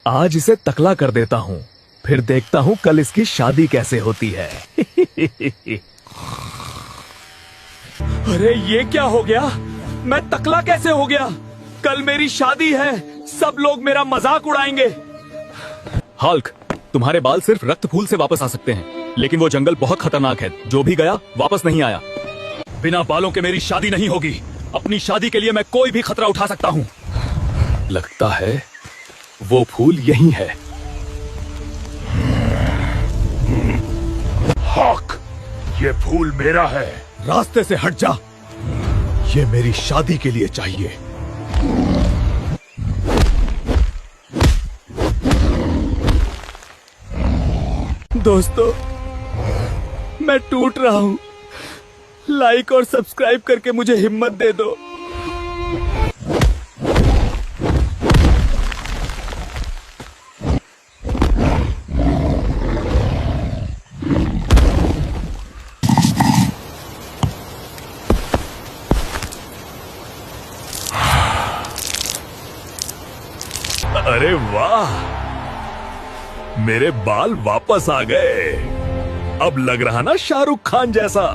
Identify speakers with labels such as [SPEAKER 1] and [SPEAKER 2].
[SPEAKER 1] आज इसे तकला कर देता हूँ, फिर देखता हूँ कल इसकी शादी कैसे होती है। अरे ये क्या हो गया? मैं तकला कैसे हो गया? कल मेरी शादी है, सब लोग मेरा मजाक उड़ाएंगे। हल्क, तुम्हारे बाल सिर्फ रक्त फूल से वापस आ सकते हैं, लेकिन वो जंगल बहुत खतरनाक है। जो भी गया वापस नहीं आया। बिना बालों के मेरी शादी नहीं होगी। अपनी शादी के लिए मैं कोई भी खतरा उठा सकता हूँ। लगता है वो फूल यही है।
[SPEAKER 2] हक, ये फूल मेरा है।
[SPEAKER 1] रास्ते से हट जा। ये मेरी शादी के लिए चाहिए। दोस्तों, मैं टूट रहा हूं। लाइक और सब्सक्राइब करके मुझे हिम्मत दे दो। अरे वाह, मेरे बाल वापस आ गए। अब लग रहा ना शाहरुख खान जैसा।